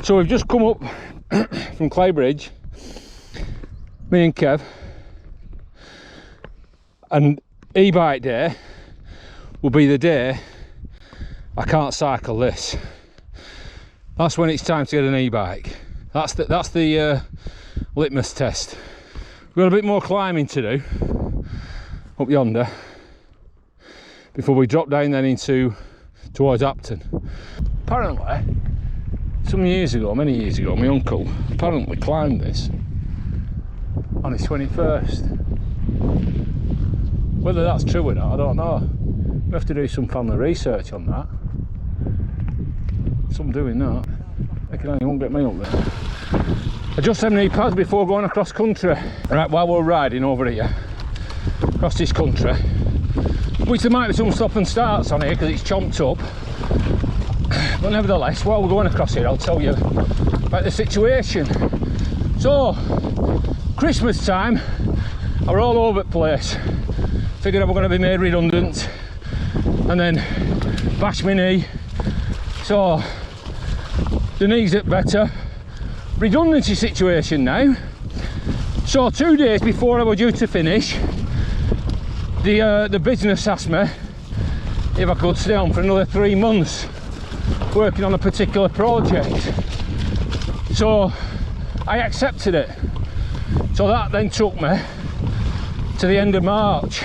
So we've just come up from Claybridge, me and Kev, and e-bike day will be the day I can't cycle this. That's when it's time to get an e-bike. That's the litmus test. We've got a bit more climbing to do up yonder before we drop down then towards Hapton. Apparently, some years ago, many years ago, my uncle apparently climbed this on his 21st. Whether that's true or not, I don't know. We have to do some family research on that. Some doing that. I can only won't get me up there. Adjust them knee pads before going across country. Right, while we're riding over here, across this country, which there might be some stop and starts on here because it's chomped up. But nevertheless, while we're going across here, I'll tell you about the situation. So, Christmas time, we're all over the place. Figured I was going to be made redundant and then bash my knee. So, the knee's at better. Redundancy situation now. So 2 days before I was due to finish, the business asked me if I could stay on for another 3 months working on a particular project. So I accepted it. So that then took me to the end of March.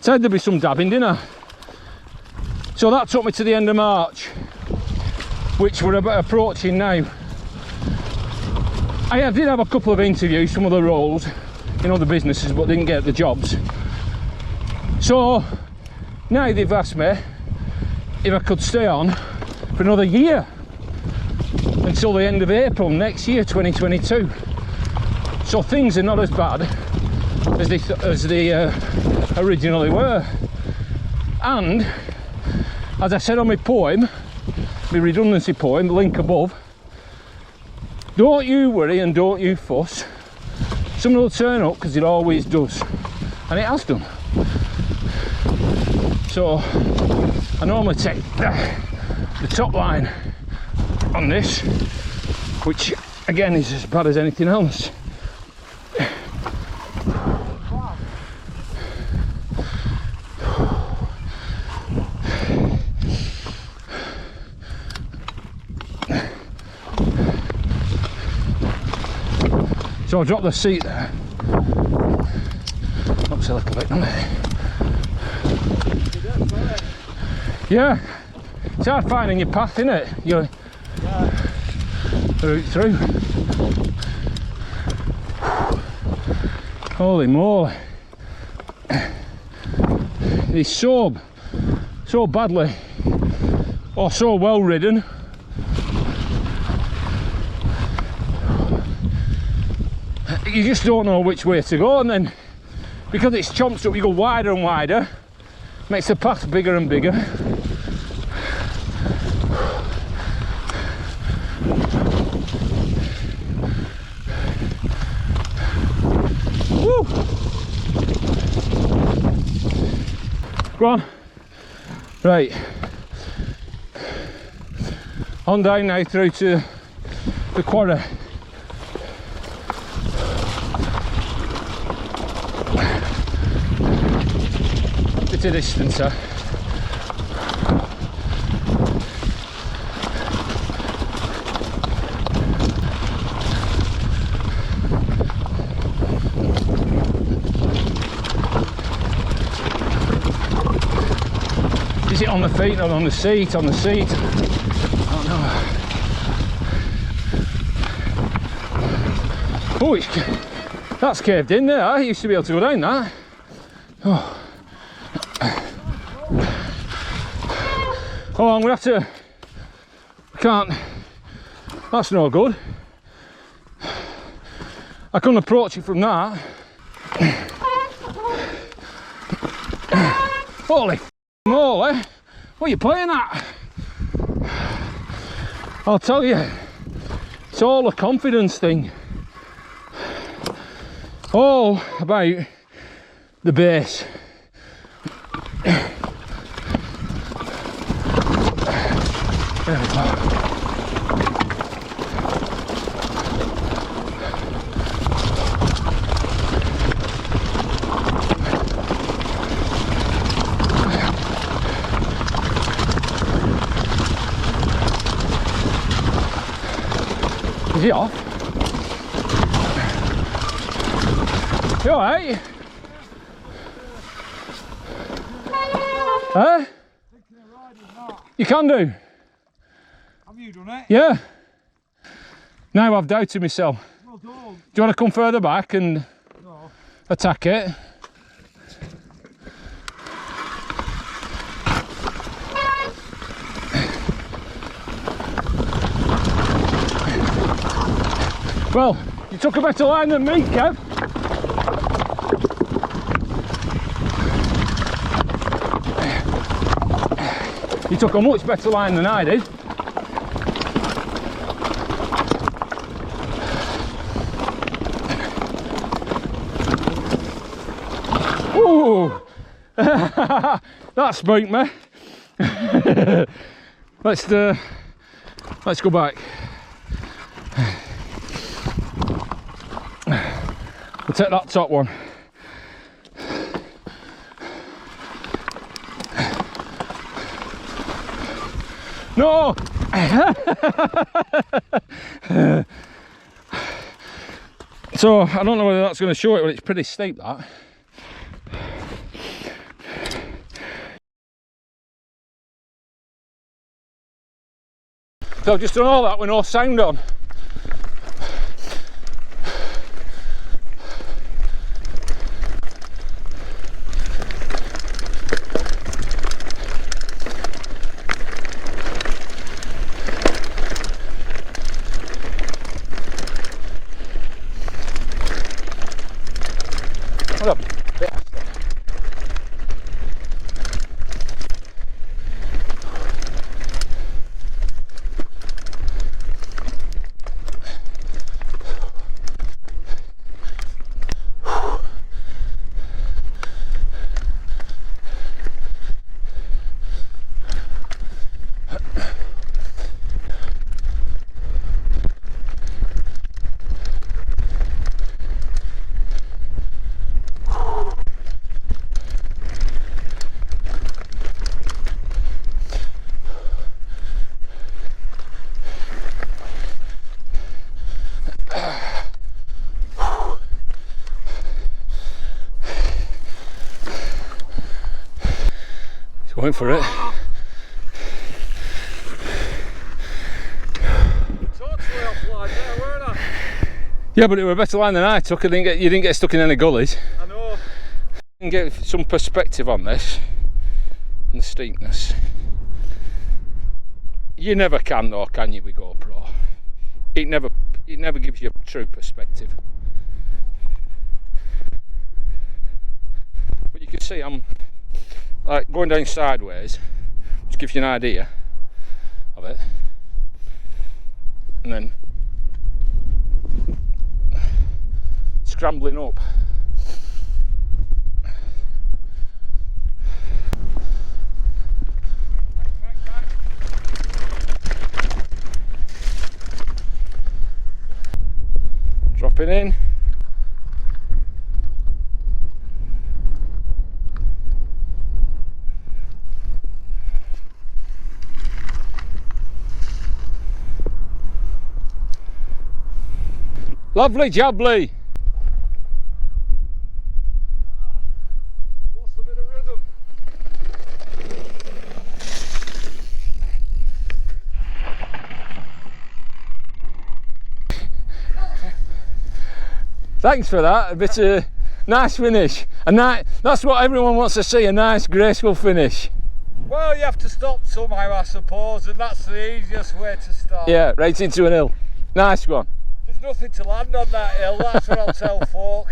Said there'd be some dabbing, didn't I? So that took me to the end of March, which we're about approaching now. I did have a couple of interviews, some other roles in other businesses, but didn't get the jobs. So now they've asked me if I could stay on for another year until the end of April next year, 2022. So things are not as bad as they originally were. And as I said on my poem, my redundancy poem, the link above, don't you worry and don't you fuss. Someone will turn up because it always does, and it has done. So I normally take the top line on this, which again is as bad as anything else. So I'll drop the seat there. Looks a little bit, doesn't it? Yeah. It's hard finding your path, isn't it? Your route through. Holy moly. It's so badly or so well ridden. You just don't know which way to go, and then because it's chomped up you go wider and wider, makes the path bigger and bigger. Woo! Go on. Right, on down now through to the quarry. Bit of distance there. Is it on the feet, not on the seat? On the seat. Oh no. Oh, that's caved in there. I used to be able to go down that. Oh. Oh, I'm gonna have to. I can't. That's no good. I couldn't approach it from that. Holy moly! What are you playing at? I'll tell you, it's all a confidence thing. All about the base. There we go. Is he off? You alright? Huh? You can do. Have you done it? Yeah. Now I've doubted myself. Well done. Do you want to come further back and attack it? Well, you took a better line than me, Kev. You took a much better line than I did. Ooh, that spooked me. Let's go back. We'll take that top one. No! So I don't know whether that's going to show it, but it's pretty steep, that. So I've just done all that with no sound on. What a bastard. Going for it. Totally offline there, weren't I? Yeah, but it was a better line than I took. You didn't get stuck in any gullies. I know. You can get some perspective on this and the steepness. You never can though, can you, with GoPro? It never gives you a true perspective. But you can see I'm like going down sideways, which gives you an idea of it, and then scrambling up. Dropping in. Lovely jubbly. What's a bit of rhythm? Thanks for that. A bit of nice finish. That's what everyone wants to see, a nice, graceful finish. Well, you have to stop somehow, I suppose, and that's the easiest way to start. Yeah, right into an hill. Nice one. There's nothing to land on that hill, that's what I'll tell folk.